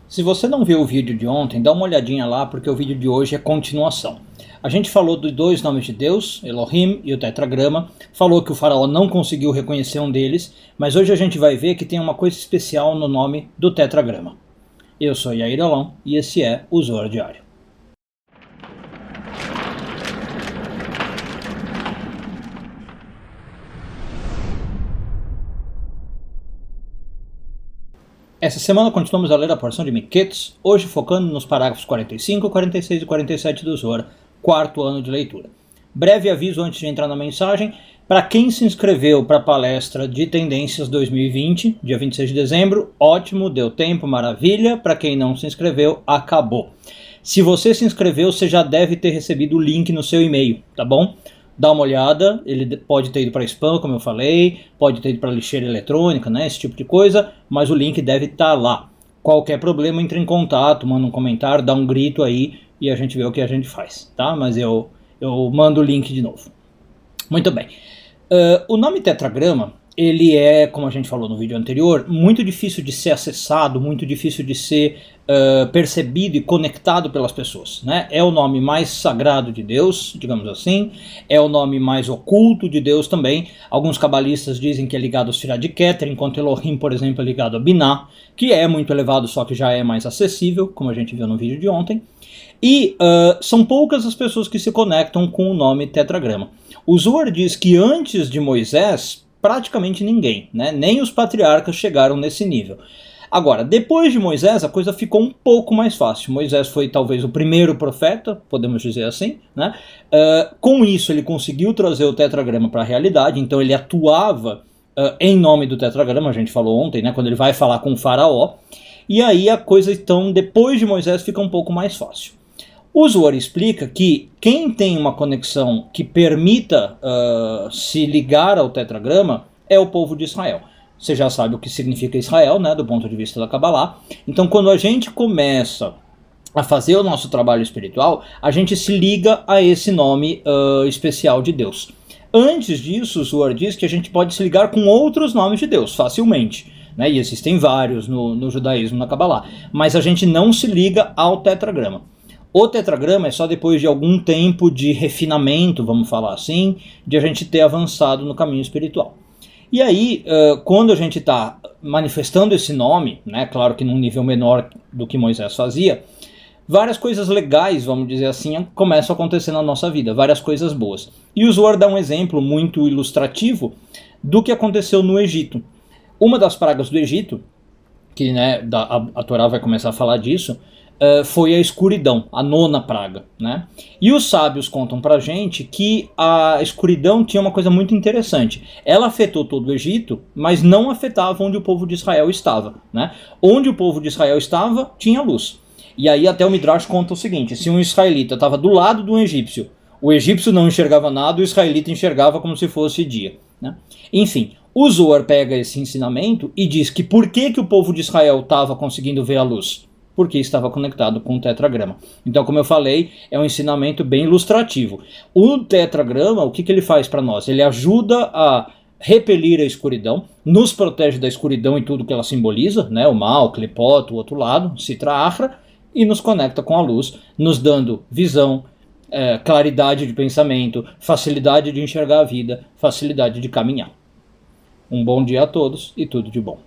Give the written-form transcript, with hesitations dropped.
Se você não viu o vídeo de ontem, dá uma olhadinha lá porque o vídeo de hoje é continuação. A gente falou dos dois nomes de Deus, Elohim e o tetragrama, falou que o faraó não conseguiu reconhecer um deles, mas hoje a gente vai ver que tem uma coisa especial no nome do tetragrama. Eu sou Yair Alon e esse é o Zohar Diário. Essa semana continuamos a ler a porção de Miquetes, hoje focando nos parágrafos 45, 46 e 47 do Zohar, quarto ano de leitura. Breve aviso antes de entrar na mensagem, para quem se inscreveu para a palestra de Tendências 2020, dia 26 de dezembro, ótimo, deu tempo, maravilha. Para quem não se inscreveu, acabou. Se você se inscreveu, você já deve ter recebido o link no seu e-mail, tá bom? Dá uma olhada, ele pode ter ido para spam, como eu falei, pode ter ido para lixeira eletrônica, né, esse tipo de coisa, mas o link deve estar lá. Qualquer problema, entre em contato, manda um comentário, dá um grito aí e a gente vê o que a gente faz, tá? Mas eu mando o link de novo. Muito bem. O nome tetragrama, ele é, como a gente falou no vídeo anterior, muito difícil de ser acessado, muito difícil de ser percebido e conectado pelas pessoas, né? É o nome mais sagrado de Deus, digamos assim, é o nome mais oculto de Deus também. Alguns cabalistas dizem que é ligado ao Sirah de Keter, enquanto Elohim, por exemplo, é ligado a Binah, que é muito elevado, só que já é mais acessível, como a gente viu no vídeo de ontem. E são poucas as pessoas que se conectam com o nome tetragrama. O Zohar diz que antes de Moisés, praticamente ninguém, né? Nem os patriarcas chegaram nesse nível. Agora, depois de Moisés, a coisa ficou um pouco mais fácil. Moisés foi talvez o primeiro profeta, podemos dizer assim, né? Com isso ele conseguiu trazer o tetragrama para a realidade, então ele atuava em nome do tetragrama, a gente falou ontem, né? Quando ele vai falar com o faraó. E aí a coisa, então, depois de Moisés, fica um pouco mais fácil. O Zohar explica que quem tem uma conexão que permita se ligar ao tetragrama é o povo de Israel. Você já sabe o que significa Israel, né, do ponto de vista da Kabbalah. Então, quando a gente começa a fazer o nosso trabalho espiritual, a gente se liga a esse nome especial de Deus. Antes disso, o Zohar diz que a gente pode se ligar com outros nomes de Deus, facilmente. Né, e existem vários no judaísmo, na Kabbalah. Mas a gente não se liga ao tetragrama. O tetragrama é só depois de algum tempo de refinamento, vamos falar assim, de a gente ter avançado no caminho espiritual. E aí, quando a gente está manifestando esse nome, né, claro que num nível menor do que Moisés fazia, várias coisas legais, vamos dizer assim, começam a acontecer na nossa vida, várias coisas boas. E o Zohar dá um exemplo muito ilustrativo do que aconteceu no Egito. Uma das pragas do Egito, que né, a Torá vai começar a falar disso, foi a escuridão, a nona praga, né? E os sábios contam pra gente que a escuridão tinha uma coisa muito interessante. Ela afetou todo o Egito, mas não afetava onde o povo de Israel estava, né? Onde o povo de Israel estava, tinha luz. E aí até o Midrash conta o seguinte: se um israelita estava do lado de um egípcio, o egípcio não enxergava nada, o israelita enxergava como se fosse dia, né? Enfim, o Zohar pega esse ensinamento e diz que por que o povo de Israel estava conseguindo ver a luz? Porque estava conectado com o tetragrama. Então, como eu falei, é um ensinamento bem ilustrativo. O tetragrama, o que ele faz para nós? Ele ajuda a repelir a escuridão, nos protege da escuridão e tudo que ela simboliza, né? O mal, Klipot, o outro lado, Sitra Achra, e nos conecta com a luz, nos dando visão, claridade de pensamento, facilidade de enxergar a vida, facilidade de caminhar. Um bom dia a todos e tudo de bom.